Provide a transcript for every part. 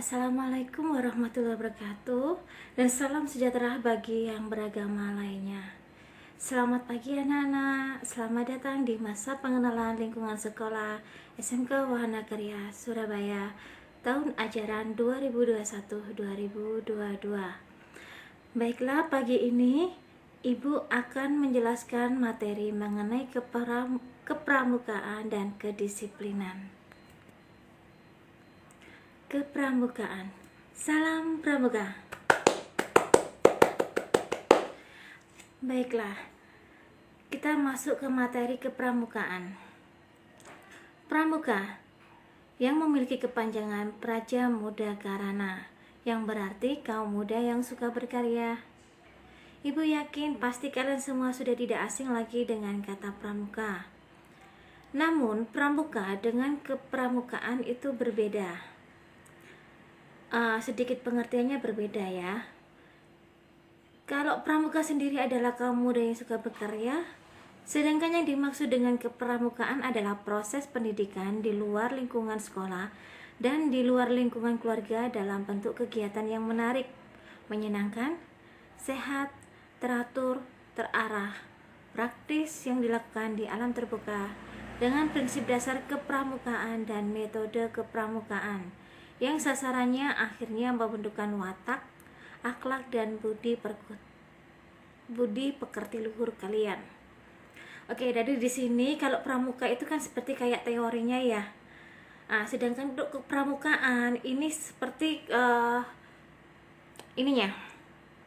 Assalamualaikum warahmatullahi wabarakatuh, dan salam sejahtera bagi yang beragama lainnya. Selamat pagi anak-anak, selamat datang di masa pengenalan lingkungan sekolah SMK Wahana Karya Surabaya tahun ajaran 2021-2022. Baiklah, pagi ini Ibu akan menjelaskan materi mengenai kepramukaan dan kedisiplinan. Kepramukaan. Salam pramuka. Baiklah, kita masuk ke materi kepramukaan. Pramuka yang memiliki kepanjangan Praja Muda Karana, yang berarti kaum muda yang suka berkarya. Ibu yakin pasti kalian semua sudah tidak asing lagi dengan kata pramuka. Namun pramuka dengan kepramukaan itu berbeda. Sedikit pengertiannya berbeda ya. Kalau pramuka sendiri adalah kaum muda yang suka berkarya, sedangkan yang dimaksud dengan kepramukaan adalah proses pendidikan di luar lingkungan sekolah dan di luar lingkungan keluarga dalam bentuk kegiatan yang menarik, menyenangkan, sehat, teratur, terarah, praktis yang dilakukan di alam terbuka dengan prinsip dasar kepramukaan dan metode kepramukaan yang sasarannya akhirnya membentukkan watak, akhlak, dan budi pekerti luhur kalian. Oke, jadi di sini kalau pramuka itu kan seperti kayak teorinya ya. Sedangkan untuk kepramukaan ini seperti ininya,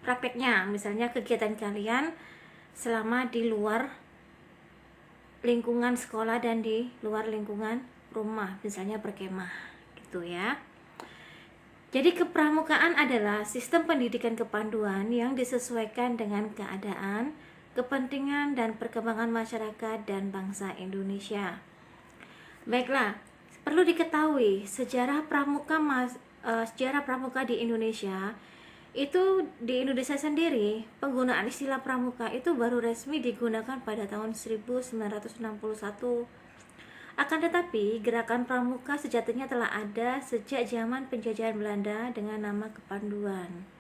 prakteknya. Misalnya kegiatan kalian selama di luar lingkungan sekolah dan di luar lingkungan rumah, misalnya berkemah, gitu ya. Jadi kepramukaan adalah sistem pendidikan kepanduan yang disesuaikan dengan keadaan, kepentingan, dan perkembangan masyarakat dan bangsa Indonesia. Baiklah, perlu diketahui sejarah pramuka di Indonesia. Itu di Indonesia sendiri, penggunaan istilah pramuka itu baru resmi digunakan pada tahun 1961. Akan tetapi, gerakan pramuka sejatinya telah ada sejak zaman penjajahan Belanda dengan nama kepanduan.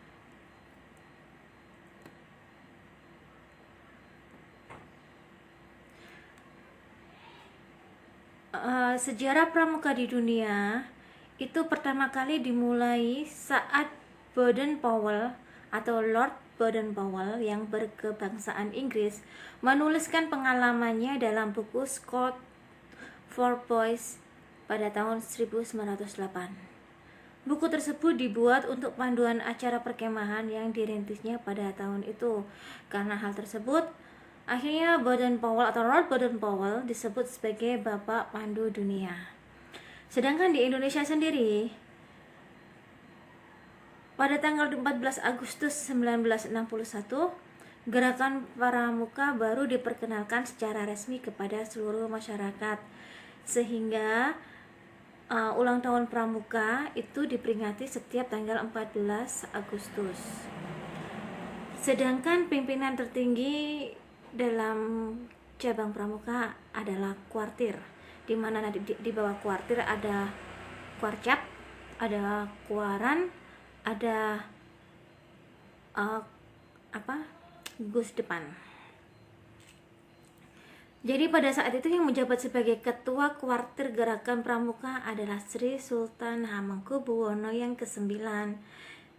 Sejarah pramuka di dunia itu pertama kali dimulai saat Baden-Powell atau Lord Baden-Powell yang berkebangsaan Inggris menuliskan pengalamannya dalam buku Scott for Boys pada tahun 1908. Buku tersebut dibuat untuk panduan acara perkemahan yang dirintisnya pada tahun itu. Karena hal tersebut, akhirnya Baden-Powell atau Lord Baden-Powell disebut sebagai Bapak Pandu Dunia. Sedangkan di Indonesia sendiri, pada tanggal 14 Agustus 1961, gerakan pramuka baru diperkenalkan secara resmi kepada seluruh masyarakat, sehingga ulang tahun pramuka itu diperingati setiap tanggal 14 Agustus. Sedangkan pimpinan tertinggi dalam cabang pramuka adalah kuartir, di mana di bawah kuartir ada kuarcap, ada kuaran, ada gus depan. Jadi pada saat itu yang menjabat sebagai ketua kuartir gerakan pramuka adalah Sri Sultan Hamengkubuwono yang ke-9,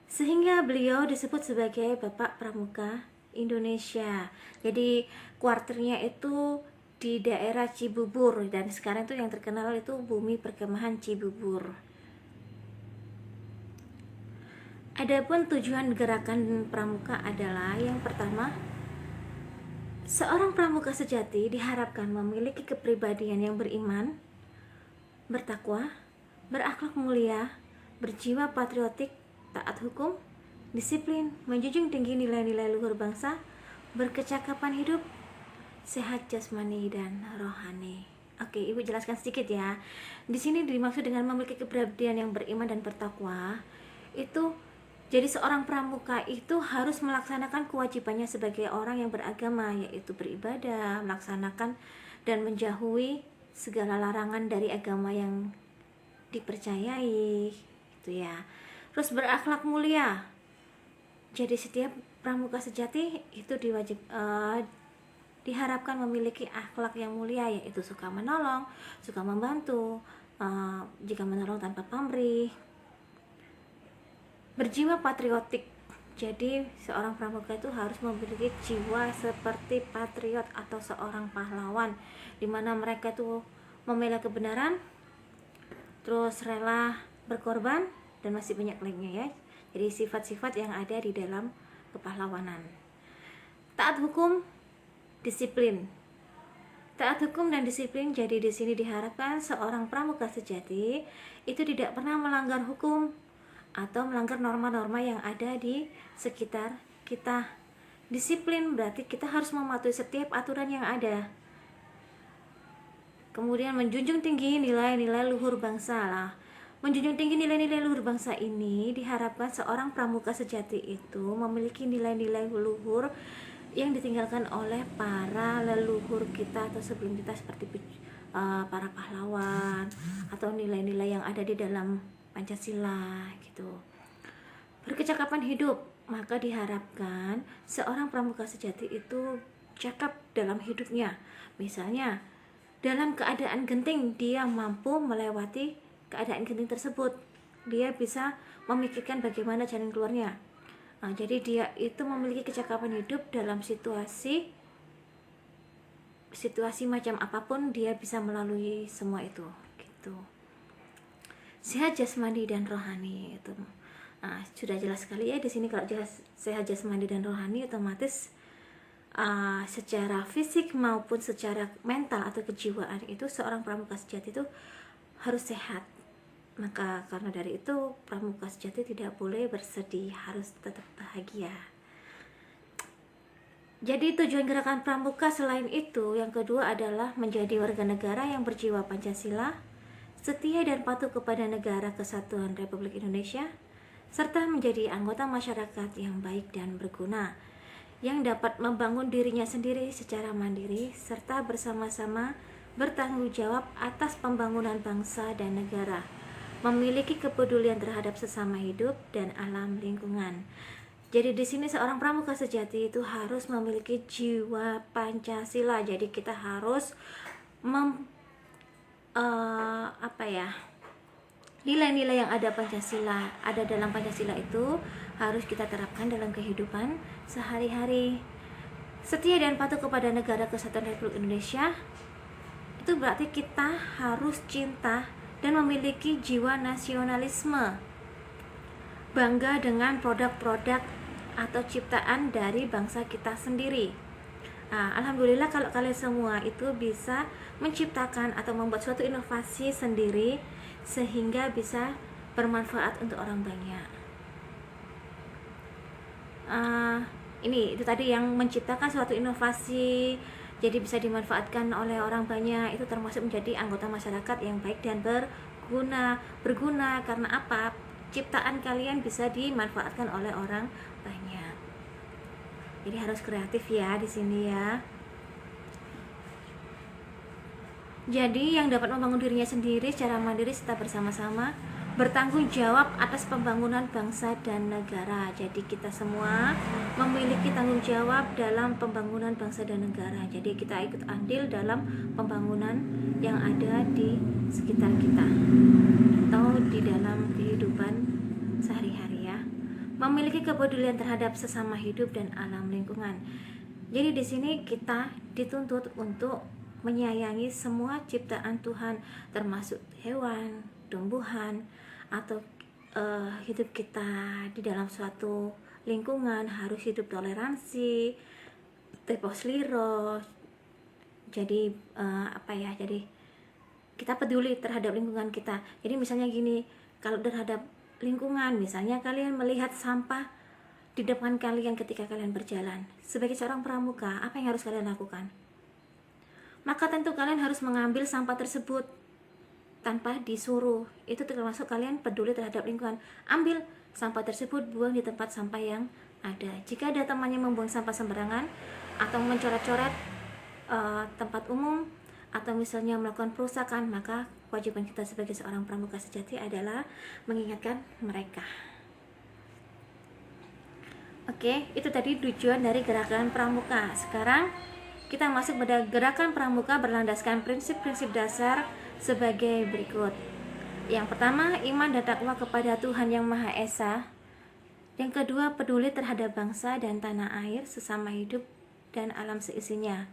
sehingga beliau disebut sebagai Bapak Pramuka Indonesia. Jadi kuartirnya itu di daerah Cibubur, dan sekarang itu yang terkenal itu Bumi Perkemahan Cibubur. Adapun tujuan gerakan pramuka adalah yang pertama, seorang pramuka sejati diharapkan memiliki kepribadian yang beriman, bertakwa, berakhlak mulia, berjiwa patriotik, taat hukum, disiplin, menjunjung tinggi nilai-nilai luhur bangsa, berkecakapan hidup, sehat jasmani dan rohani. Oke, Ibu jelaskan sedikit ya. Di sini dimaksud dengan memiliki kepribadian yang beriman dan bertakwa, itu jadi seorang pramuka itu harus melaksanakan kewajibannya sebagai orang yang beragama, yaitu beribadah, melaksanakan dan menjauhi segala larangan dari agama yang dipercayai, gitu ya. terus berakhlak mulia. Jadi setiap pramuka sejati itu diharapkan memiliki akhlak yang mulia, yaitu suka menolong, suka membantu, jika menolong tanpa pamrih, berjiwa patriotik. Jadi seorang pramuka itu harus memiliki jiwa seperti patriot atau seorang pahlawan, dimana mereka itu membela kebenaran, terus rela berkorban, dan masih banyak lainnya ya. Jadi sifat-sifat yang ada di dalam kepahlawanan. Taat hukum, disiplin. Taat hukum dan disiplin. Jadi di sini diharapkan seorang pramuka sejati itu tidak pernah melanggar hukum atau melanggar norma-norma yang ada di sekitar kita. Disiplin berarti kita harus mematuhi setiap aturan yang ada. Kemudian menjunjung tinggi nilai-nilai luhur bangsa lah. Menjunjung tinggi nilai-nilai luhur bangsa ini diharapkan seorang pramuka sejati itu memiliki nilai-nilai luhur yang ditinggalkan oleh para leluhur kita atau sebelum kita, seperti para pahlawan atau nilai-nilai yang ada di dalam Pancasila gitu. Berkecakapan hidup, maka diharapkan seorang pramuka sejati itu cakap dalam hidupnya. Misalnya dalam keadaan genting dia mampu melewati keadaan genting tersebut, dia bisa memikirkan bagaimana jalan keluarnya. Jadi dia itu memiliki kecakapan hidup dalam situasi macam apapun, dia bisa melalui semua itu gitu. Sehat jasmani dan rohani itu sudah jelas sekali ya di sini. Kalau jelas sehat jasmani dan rohani, otomatis secara fisik maupun secara mental atau kejiwaan itu seorang pramuka sejati itu harus sehat. Maka karena dari itu pramuka sejati tidak boleh bersedih, harus tetap bahagia. Jadi tujuan gerakan pramuka selain itu, yang kedua adalah menjadi warga negara yang berjiwa Pancasila, setia dan patuh kepada Negara Kesatuan Republik Indonesia, serta menjadi anggota masyarakat yang baik dan berguna, yang dapat membangun dirinya sendiri secara mandiri, serta bersama-sama bertanggung jawab atas pembangunan bangsa dan negara, memiliki kepedulian terhadap sesama hidup dan alam lingkungan. Jadi di sini seorang pramuka sejati itu harus memiliki jiwa Pancasila. Jadi kita harus nilai-nilai yang ada dalam Pancasila itu harus kita terapkan dalam kehidupan sehari-hari. Setia dan patuh kepada Negara Kesatuan Republik Indonesia itu berarti kita harus cinta dan memiliki jiwa nasionalisme, bangga dengan produk-produk atau ciptaan dari bangsa kita sendiri. Alhamdulillah kalau kalian semua itu bisa menciptakan atau membuat suatu inovasi sendiri sehingga bisa bermanfaat untuk orang banyak. Itu tadi yang menciptakan suatu inovasi, jadi bisa dimanfaatkan oleh orang banyak, itu termasuk menjadi anggota masyarakat yang baik dan berguna karena apa? Ciptaan kalian bisa dimanfaatkan oleh orang banyak. Jadi harus kreatif ya di sini ya. Jadi yang dapat membangun dirinya sendiri secara mandiri serta bersama-sama bertanggung jawab atas pembangunan bangsa dan negara. Jadi kita semua memiliki tanggung jawab dalam pembangunan bangsa dan negara. Jadi kita ikut andil dalam pembangunan yang ada di sekitar kita atau di dalam kehidupan sehari-hari ya. Memiliki kepedulian terhadap sesama hidup dan alam lingkungan. Jadi di sini kita dituntut untuk menyayangi semua ciptaan Tuhan, termasuk hewan, tumbuhan, atau hidup kita di dalam suatu lingkungan harus hidup toleransi, tepos liro. Jadi jadi kita peduli terhadap lingkungan kita. Jadi misalnya gini, kalau terhadap lingkungan, misalnya kalian melihat sampah di depan kalian ketika kalian berjalan, sebagai seorang pramuka, apa yang harus kalian lakukan? Maka tentu kalian harus mengambil sampah tersebut tanpa disuruh. Itu termasuk kalian peduli terhadap lingkungan. Ambil sampah tersebut, buang di tempat sampah yang ada. Jika ada temannya membuang sampah sembarangan atau mencoret-coret tempat umum atau misalnya melakukan perusakan, maka kewajiban kita sebagai seorang pramuka sejati adalah mengingatkan mereka. Oke, itu tadi tujuan dari gerakan pramuka. Sekarang kita masuk pada gerakan pramuka berlandaskan prinsip-prinsip dasar sebagai berikut. Yang pertama, iman dan takwa kepada Tuhan Yang Maha Esa. Yang kedua, peduli terhadap bangsa dan tanah air, sesama hidup, dan alam seisinya.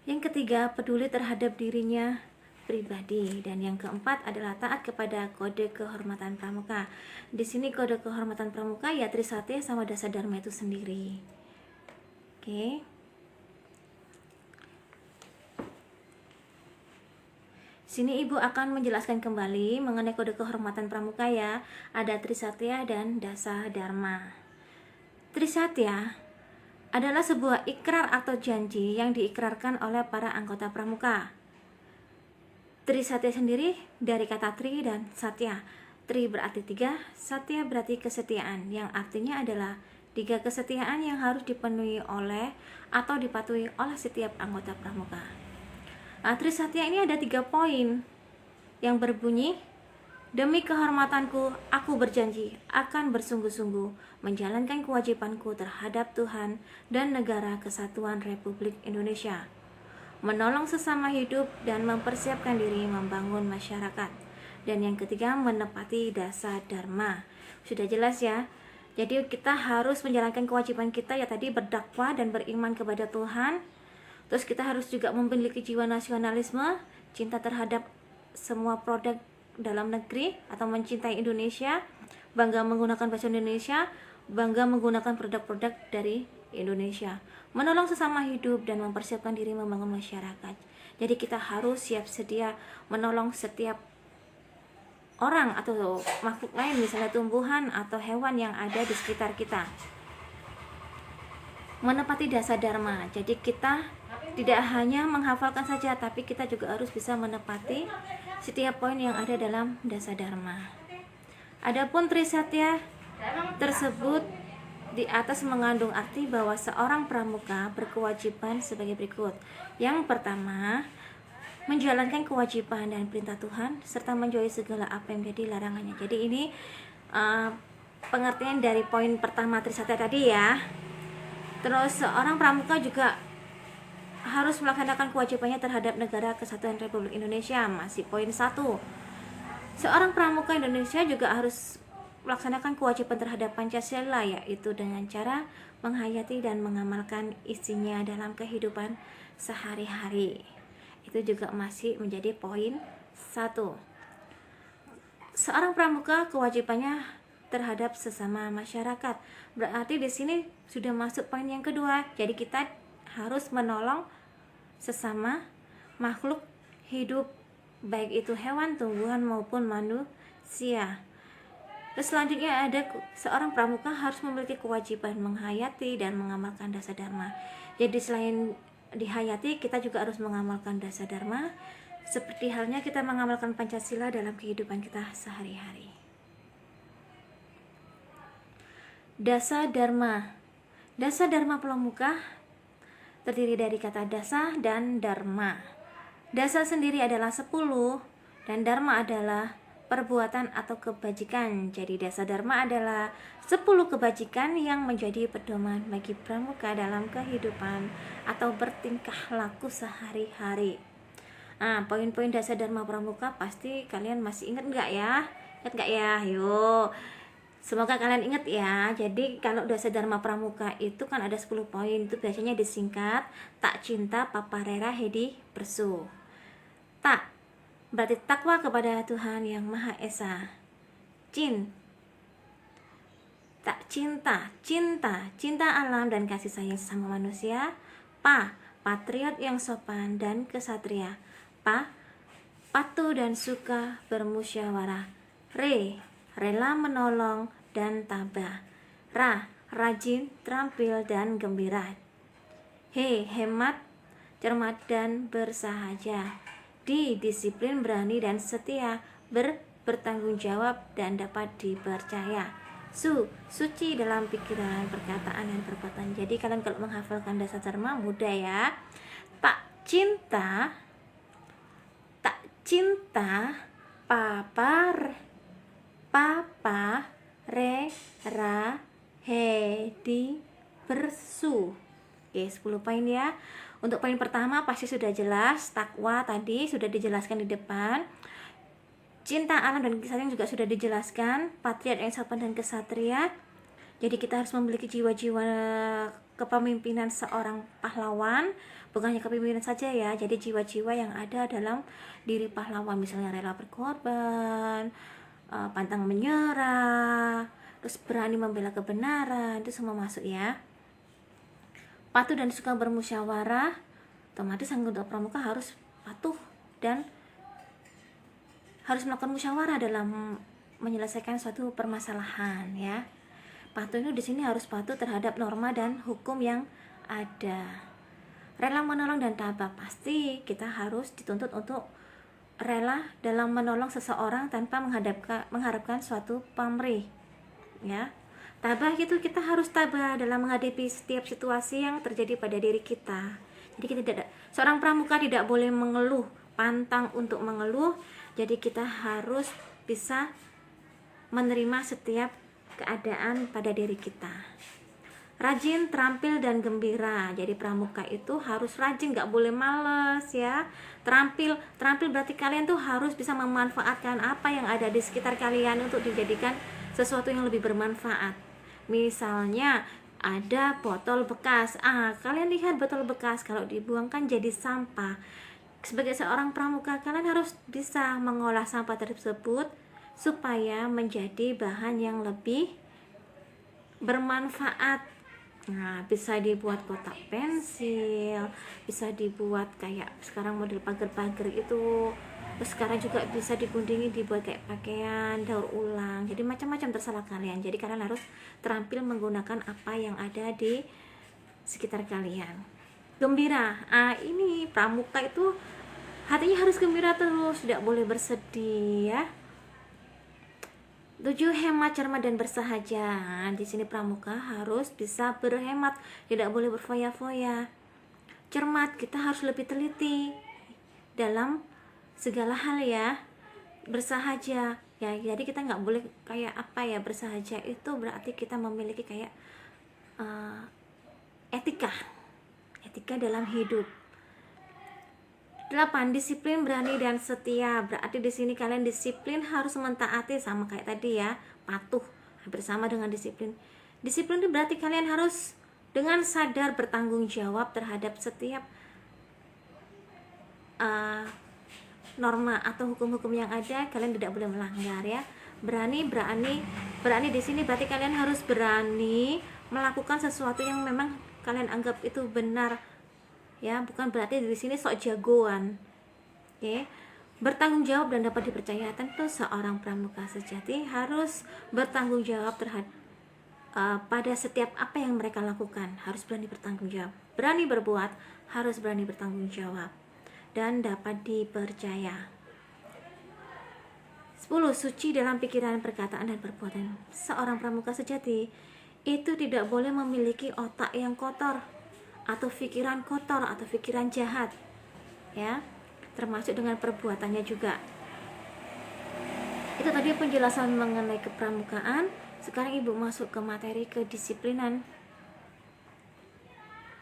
Yang ketiga, peduli terhadap dirinya pribadi. Dan yang keempat adalah taat kepada kode kehormatan pramuka. Di sini kode kehormatan pramuka ya Trisatya sama Dasa Dharma itu sendiri. Oke. Sini Ibu akan menjelaskan kembali mengenai kode kehormatan pramuka ya. Ada Trisatya dan Dasa Dharma. Trisatya adalah sebuah ikrar atau janji yang diikrarkan oleh para anggota pramuka. Trisatya sendiri dari kata tri dan satya. Tri berarti 3, satya berarti kesetiaan, yang artinya adalah 3 kesetiaan yang harus dipenuhi oleh atau dipatuhi oleh setiap anggota pramuka. Trisatya ini ada 3 poin yang berbunyi, demi kehormatanku, aku berjanji akan bersungguh-sungguh menjalankan kewajibanku terhadap Tuhan dan Negara Kesatuan Republik Indonesia, menolong sesama hidup dan mempersiapkan diri membangun masyarakat. Dan yang ketiga, menepati Dasa Dharma. Sudah jelas ya. Jadi kita harus menjalankan kewajiban kita ya tadi, berdakwah dan beriman kepada Tuhan. Terus kita harus juga memiliki jiwa nasionalisme, cinta terhadap semua produk dalam negeri atau mencintai Indonesia, bangga menggunakan bahasa Indonesia, bangga menggunakan produk-produk dari Indonesia, menolong sesama hidup dan mempersiapkan diri membangun masyarakat. Jadi kita harus siap sedia menolong setiap orang atau makhluk lain, misalnya tumbuhan atau hewan yang ada di sekitar kita. Menepati Dasa Dharma. Jadi kita tidak hanya menghafalkan saja, tapi kita juga harus bisa menepati setiap poin yang ada dalam Dasa Dharma. Adapun Trisatya tersebut di atas mengandung arti bahwa seorang pramuka berkewajiban sebagai berikut. Yang pertama, menjalankan kewajiban dan perintah Tuhan serta menjauhi segala apa yang menjadi larangannya. Jadi ini pengertian dari poin pertama Trisatya tadi ya. Terus seorang pramuka juga harus melaksanakan kewajibannya terhadap Negara Kesatuan Republik Indonesia. Masih poin 1. Seorang pramuka Indonesia juga harus melaksanakan kewajiban terhadap Pancasila, yaitu dengan cara menghayati dan mengamalkan isinya dalam kehidupan sehari-hari. Itu juga masih menjadi poin 1. Seorang pramuka kewajibannya terhadap sesama masyarakat. Berarti di sini sudah masuk poin yang kedua. Jadi kita harus menolong sesama makhluk hidup, baik itu hewan, tumbuhan maupun manusia. Terus selanjutnya ada seorang pramuka harus memiliki kewajiban menghayati dan mengamalkan Dasa Dharma. Jadi selain dihayati, kita juga harus mengamalkan Dasa Dharma, seperti halnya kita mengamalkan Pancasila dalam kehidupan kita sehari-hari. Dasa Dharma. Dasa Dharma pramuka terdiri dari kata dasa dan dharma. Dasa sendiri adalah 10 dan dharma adalah perbuatan atau kebajikan. Jadi Dasa Dharma adalah 10 kebajikan yang menjadi pedoman bagi pramuka dalam kehidupan atau bertingkah laku sehari-hari. Poin-poin Dasa Dharma pramuka pasti kalian masih ingat nggak ya? Ingat nggak ya? Yuk, semoga kalian ingat ya. Jadi kalau Dasa Dharma pramuka itu kan ada 10 poin. Itu biasanya disingkat tak cinta paparera hedi persu. Tak berarti takwa kepada Tuhan Yang Maha Esa. Tak cinta alam dan kasih sayang sesama manusia. Patriot yang sopan dan kesatria. Patuh dan suka bermusyawarah. Rela menolong dan tabah. Rajin, terampil dan gembira. Hemat, cermat dan bersahaja. Disiplin, berani dan setia. Bertanggung jawab dan dapat dipercaya. Suci dalam pikiran, perkataan dan perbuatan. Jadi kalian kalau menghafalkan Dasa Dharma mudah ya. Tak cinta papa, re, ra, Hedi bersu. Oke, 10 poin ya. Untuk poin pertama pasti sudah jelas, takwa tadi sudah dijelaskan di depan. Cinta alam dan kisah sayang juga sudah dijelaskan, patriot yang sopan dan kesatria. Jadi kita harus memiliki jiwa-jiwa kepemimpinan seorang pahlawan, bukan hanya kepemimpinan saja ya. Jadi jiwa-jiwa yang ada dalam diri pahlawan, misalnya rela berkorban, pantang menyerah, terus berani membela kebenaran, itu semua masuk ya. Patuh dan suka bermusyawarah, otomatis anggota pramuka harus patuh dan harus melakukan musyawarah dalam menyelesaikan suatu permasalahan ya. Patuh itu di sini harus patuh terhadap norma dan hukum yang ada. Rela menolong dan tabah, pasti kita harus dituntut untuk rela dalam menolong seseorang tanpa mengharapkan suatu pamrih ya. Tabah itu kita harus tabah dalam menghadapi setiap situasi yang terjadi pada diri kita. Jadi kita seorang pramuka tidak boleh mengeluh, pantang untuk mengeluh. Jadi kita harus bisa menerima setiap keadaan pada diri kita. Rajin, terampil, dan gembira. Jadi pramuka itu harus rajin, gak boleh males ya. Terampil berarti kalian tuh harus bisa memanfaatkan apa yang ada di sekitar kalian untuk dijadikan sesuatu yang lebih bermanfaat. Misalnya ada botol bekas, kalian lihat botol bekas kalau dibuangkan jadi sampah. Sebagai seorang pramuka, kalian harus bisa mengolah sampah tersebut supaya menjadi bahan yang lebih bermanfaat. Nah, bisa dibuat kotak pensil, bisa dibuat kayak sekarang model pagar-pagar itu. Terus sekarang juga bisa digundingi dibuat kayak pakaian, daur ulang. Jadi macam-macam terserah kalian. Jadi kalian harus terampil menggunakan apa yang ada di sekitar kalian. Gembira. Ini pramuka itu hatinya harus gembira terus, tidak boleh bersedih ya. 7. Hemat, cermat, dan bersahaja. Di sini pramuka harus bisa berhemat, tidak boleh berfoya-foya. Cermat, kita harus lebih teliti dalam segala hal ya. Bersahaja ya, jadi kita nggak boleh kayak bersahaja itu berarti kita memiliki kayak etika dalam hidup. 8. Disiplin, berani, dan setia. Berarti di sini kalian disiplin harus mentaati, sama kayak tadi ya, patuh bersama dengan disiplin. Disiplin itu berarti kalian harus dengan sadar bertanggung jawab terhadap setiap norma atau hukum-hukum yang ada. Kalian tidak boleh melanggar ya. Berani di sini berarti kalian harus berani melakukan sesuatu yang memang kalian anggap itu benar ya, bukan berarti di sini sok jagoan. Oke. Bertanggung jawab dan dapat dipercaya. Tentu seorang pramuka sejati harus bertanggung jawab terhadap pada setiap apa yang mereka lakukan, harus berani bertanggung jawab. Berani berbuat, harus berani bertanggung jawab dan dapat dipercaya. 10. Suci dalam pikiran, perkataan, dan perbuatan. Seorang pramuka sejati itu tidak boleh memiliki otak yang kotor atau pikiran kotor atau pikiran jahat ya, termasuk dengan perbuatannya juga. Itu tadi penjelasan mengenai kepramukaan. Sekarang ibu masuk ke materi kedisiplinan.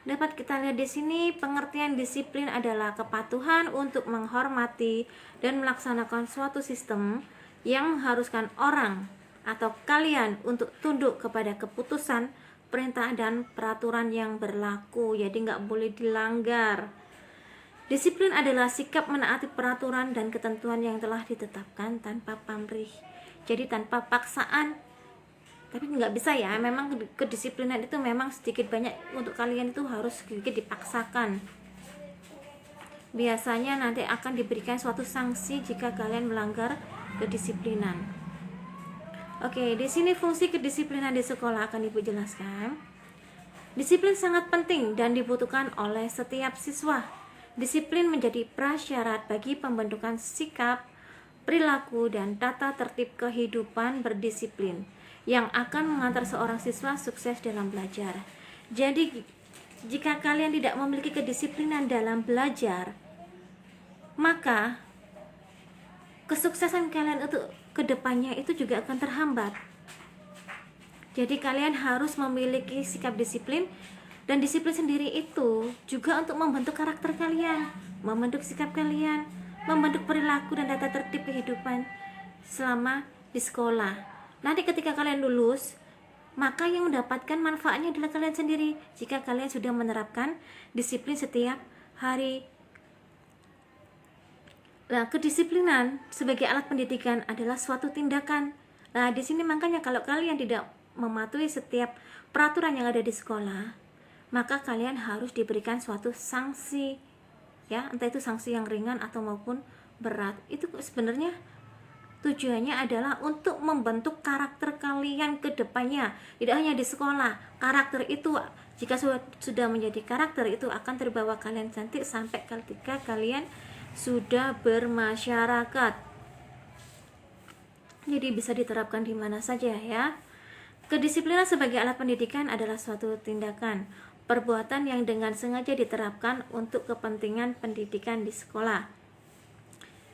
Dapat kita lihat di sini, pengertian disiplin adalah kepatuhan untuk menghormati dan melaksanakan suatu sistem yang mengharuskan orang atau kalian untuk tunduk kepada keputusan, perintah, dan peraturan yang berlaku. Jadi nggak boleh dilanggar. Disiplin adalah sikap menaati peraturan dan ketentuan yang telah ditetapkan tanpa pamrih. Jadi tanpa paksaan. Tapi nggak bisa ya, memang kedisiplinan itu memang sedikit banyak untuk kalian itu harus sedikit dipaksakan. Biasanya nanti akan diberikan suatu sanksi jika kalian melanggar kedisiplinan. Oke, di sini fungsi kedisiplinan di sekolah akan Ibu jelaskan. Disiplin sangat penting dan dibutuhkan oleh setiap siswa. Disiplin menjadi prasyarat bagi pembentukan sikap, perilaku, dan tata tertib kehidupan berdisiplin yang akan mengantar seorang siswa sukses dalam belajar. Jadi, jika kalian tidak memiliki kedisiplinan dalam belajar, maka kesuksesan kalian untuk kedepannya itu juga akan terhambat. Jadi kalian harus memiliki sikap disiplin, dan disiplin sendiri itu juga untuk membentuk karakter kalian, membentuk sikap kalian, membentuk perilaku dan tata tertib kehidupan selama di sekolah. Nanti ketika kalian lulus, maka yang mendapatkan manfaatnya adalah kalian sendiri jika kalian sudah menerapkan disiplin setiap hari. Nah, kedisiplinan sebagai alat pendidikan adalah suatu tindakan. Nah, di sini makanya kalau kalian tidak mematuhi setiap peraturan yang ada di sekolah, maka kalian harus diberikan suatu sanksi, ya, entah itu sanksi yang ringan atau maupun berat. Itu sebenarnya tujuannya adalah untuk membentuk karakter kalian ke depannya, tidak hanya di sekolah. Karakter itu jika sudah menjadi karakter itu akan terbawa kalian cantik sampai ketika kalian sudah bermasyarakat. Jadi bisa diterapkan di mana saja ya. Kedisiplinan sebagai alat pendidikan adalah suatu tindakan, perbuatan yang dengan sengaja diterapkan untuk kepentingan pendidikan di sekolah.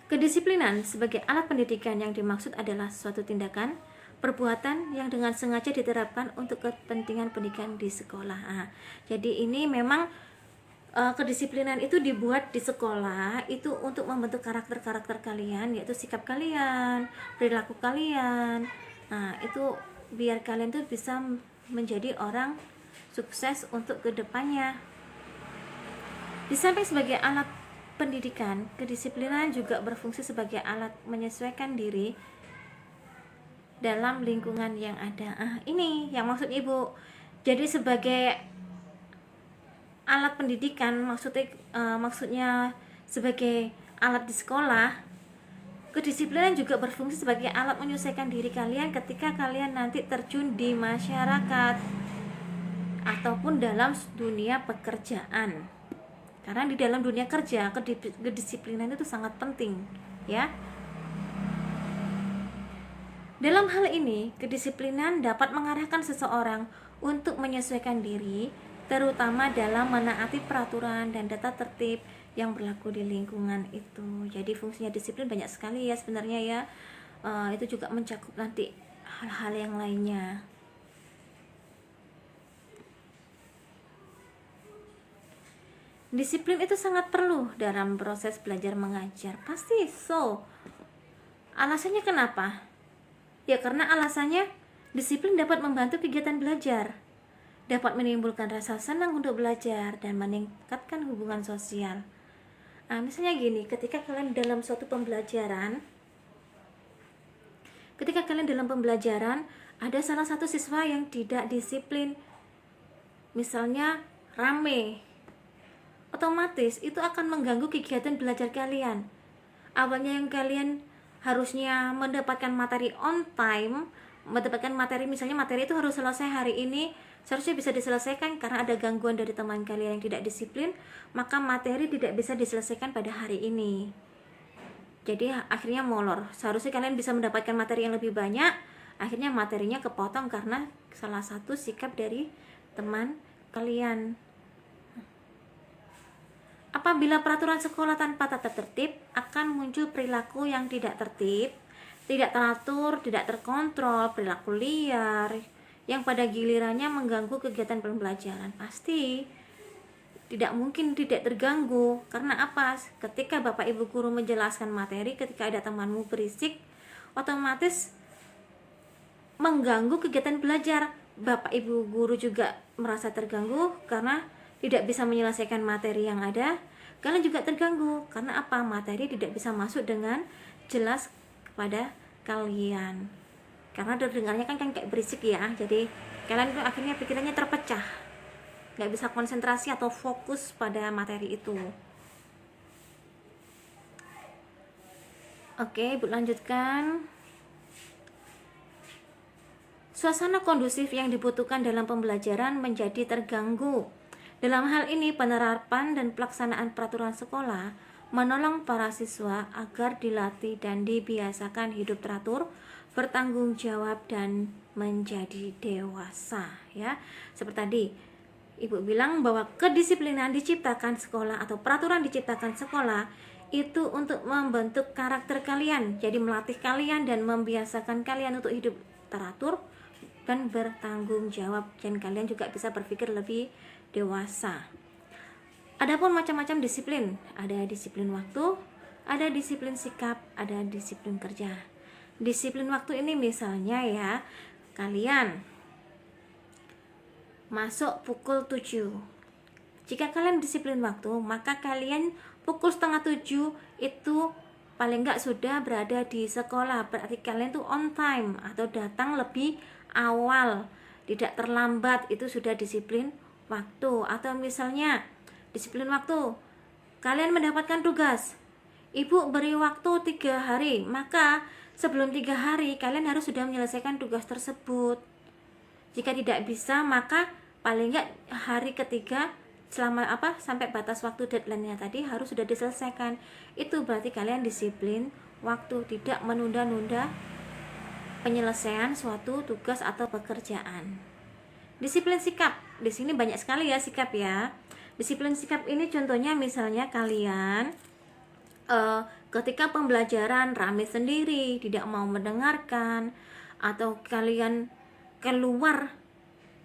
Kedisiplinan sebagai alat pendidikan yang dimaksud adalah suatu tindakan, perbuatan yang dengan sengaja diterapkan untuk kepentingan pendidikan di sekolah. Nah, jadi ini memang kedisiplinan itu dibuat di sekolah itu untuk membentuk karakter-karakter kalian, yaitu sikap kalian, perilaku kalian. Nah, itu biar kalian tuh bisa menjadi orang sukses untuk kedepannya. Di samping sebagai alat pendidikan, kedisiplinan juga berfungsi sebagai alat menyesuaikan diri dalam lingkungan yang ada. Ini yang maksud Ibu. Jadi sebagai alat pendidikan maksudnya sebagai alat di sekolah, kedisiplinan juga berfungsi sebagai alat menyesuaikan diri kalian ketika kalian nanti terjun di masyarakat ataupun dalam dunia pekerjaan. Karena di dalam dunia kerja, kedisiplinan itu sangat penting, ya. Dalam hal ini, kedisiplinan dapat mengarahkan seseorang untuk menyesuaikan diri, terutama dalam menaati peraturan dan tata tertib yang berlaku di lingkungan itu. Jadi fungsinya disiplin banyak sekali ya sebenarnya ya. Itu juga mencakup nanti hal-hal yang lainnya. Disiplin itu sangat perlu dalam proses belajar mengajar. Pasti Alasannya kenapa? Ya karena alasannya disiplin dapat membantu kegiatan belajar, dapat menimbulkan rasa senang untuk belajar dan meningkatkan hubungan sosial. Misalnya gini, ketika kalian dalam suatu pembelajaran, ada salah satu siswa yang tidak disiplin, misalnya rame, otomatis itu akan mengganggu kegiatan belajar kalian. Awalnya yang kalian harusnya mendapatkan materi on time, misalnya materi itu harus selesai hari ini, seharusnya bisa diselesaikan. Karena ada gangguan dari teman kalian yang tidak disiplin, maka materi tidak bisa diselesaikan pada hari ini. Jadi akhirnya molor. Seharusnya kalian bisa mendapatkan materi yang lebih banyak, akhirnya materinya kepotong karena salah satu sikap dari teman kalian. Apabila peraturan sekolah tanpa tata tertib, akan muncul perilaku yang tidak tertib, tidak teratur, tidak terkontrol, perilaku liar, yang pada gilirannya mengganggu kegiatan pembelajaran. Pasti tidak mungkin tidak terganggu. Karena apa? Ketika Bapak Ibu guru menjelaskan materi, ketika ada temanmu berisik, otomatis mengganggu kegiatan belajar. Bapak Ibu guru juga merasa terganggu karena tidak bisa menyelesaikan materi yang ada. Kalian juga terganggu karena apa? Materi tidak bisa masuk dengan jelas kepada kalian. Karena dengarnya kan kayak berisik ya. Jadi kalian tuh akhirnya pikirannya terpecah, nggak bisa konsentrasi atau fokus pada materi itu. Oke, Ibu lanjutkan. Suasana kondusif yang dibutuhkan dalam pembelajaran menjadi terganggu. Dalam hal ini, penerapan dan pelaksanaan peraturan sekolah menolong para siswa agar dilatih dan dibiasakan hidup teratur, bertanggung jawab, dan menjadi dewasa. Ya, seperti tadi Ibu bilang bahwa kedisiplinan diciptakan sekolah atau peraturan diciptakan sekolah itu untuk membentuk karakter kalian. Jadi melatih kalian dan membiasakan kalian untuk hidup teratur, dan bertanggung jawab, dan kalian juga bisa berpikir lebih dewasa. Adapun macam-macam disiplin, ada disiplin waktu, ada disiplin sikap, ada disiplin kerja. Disiplin waktu ini misalnya ya, kalian masuk pukul 7. Jika kalian disiplin waktu, maka kalian pukul setengah 7 itu paling enggak sudah berada di sekolah. Berarti kalian tuh on time atau datang lebih awal, tidak terlambat. Itu sudah disiplin waktu. Atau misalnya disiplin waktu, kalian mendapatkan tugas, ibu beri waktu 3 hari, maka sebelum 3 hari kalian harus sudah menyelesaikan tugas tersebut. Jika tidak bisa, maka paling enggak hari ketiga sampai batas waktu deadline-nya tadi harus sudah diselesaikan. Itu berarti kalian disiplin waktu, tidak menunda-nunda penyelesaian suatu tugas atau pekerjaan. Disiplin sikap, di sini banyak sekali ya sikap ya. Disiplin sikap ini contohnya misalnya kalian ketika pembelajaran rame sendiri, tidak mau mendengarkan, atau kalian keluar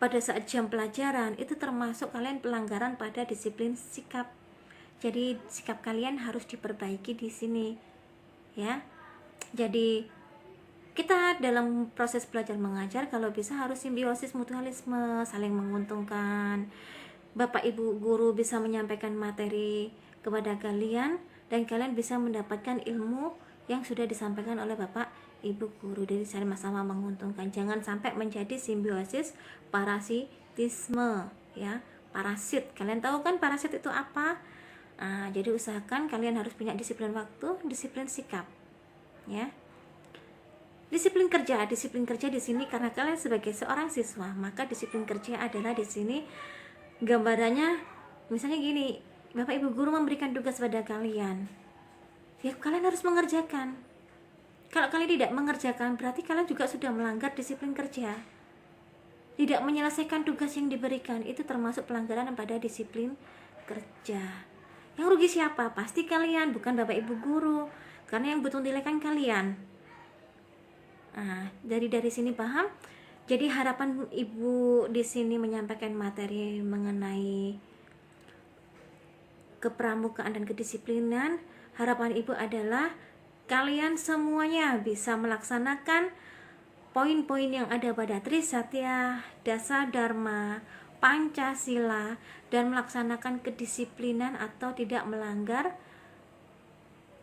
pada saat jam pelajaran, itu termasuk kalian pelanggaran pada disiplin sikap. Jadi sikap kalian harus diperbaiki di sini ya. Jadi kita dalam proses belajar mengajar kalau bisa harus simbiosis mutualisme, saling menguntungkan. Bapak Ibu guru bisa menyampaikan materi kepada kalian dan kalian bisa mendapatkan ilmu yang sudah disampaikan oleh Bapak Ibu guru. Jadi sama-sama menguntungkan. Jangan sampai menjadi simbiosis parasitisme ya. Parasit, kalian tahu kan parasit itu apa? Jadi usahakan kalian harus punya disiplin waktu, disiplin sikap ya. Disiplin kerja di sini karena kalian sebagai seorang siswa, maka disiplin kerja adalah di sini gambarannya misalnya gini, Bapak Ibu guru memberikan tugas pada kalian, ya kalian harus mengerjakan. Kalau kalian tidak mengerjakan, berarti kalian juga sudah melanggar disiplin kerja. Tidak menyelesaikan tugas yang diberikan, itu termasuk pelanggaran pada disiplin kerja. Yang rugi siapa? Pasti kalian, bukan Bapak Ibu guru, karena yang butuh nilai kan kalian. Dari sini paham? Jadi harapan Ibu di sini menyampaikan materi mengenai kepramukaan dan kedisiplinan. Harapan Ibu adalah kalian semuanya bisa melaksanakan poin-poin yang ada pada Trisatya, Dasa Dharma, Pancasila, dan melaksanakan kedisiplinan atau tidak melanggar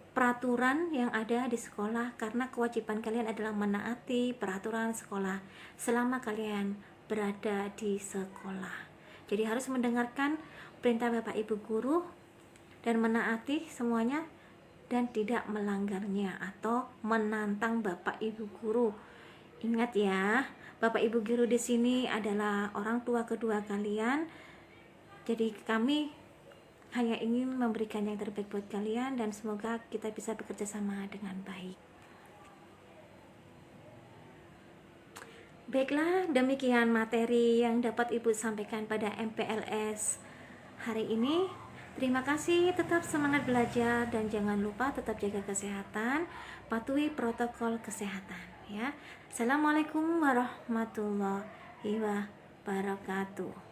peraturan yang ada di sekolah, karena kewajiban kalian adalah menaati peraturan sekolah selama kalian berada di sekolah. Jadi harus mendengarkan perintah Bapak Ibu guru dan menaati semuanya dan tidak melanggarnya atau menantang Bapak Ibu guru. Ingat ya, Bapak Ibu guru di sini adalah orang tua kedua kalian. Jadi kami hanya ingin memberikan yang terbaik buat kalian dan semoga kita bisa bekerja sama dengan baik. Baiklah, demikian materi yang dapat Ibu sampaikan pada MPLS hari ini. Terima kasih, tetap semangat belajar dan jangan lupa tetap jaga kesehatan, patuhi protokol kesehatan ya. Assalamualaikum warahmatullahi wabarakatuh.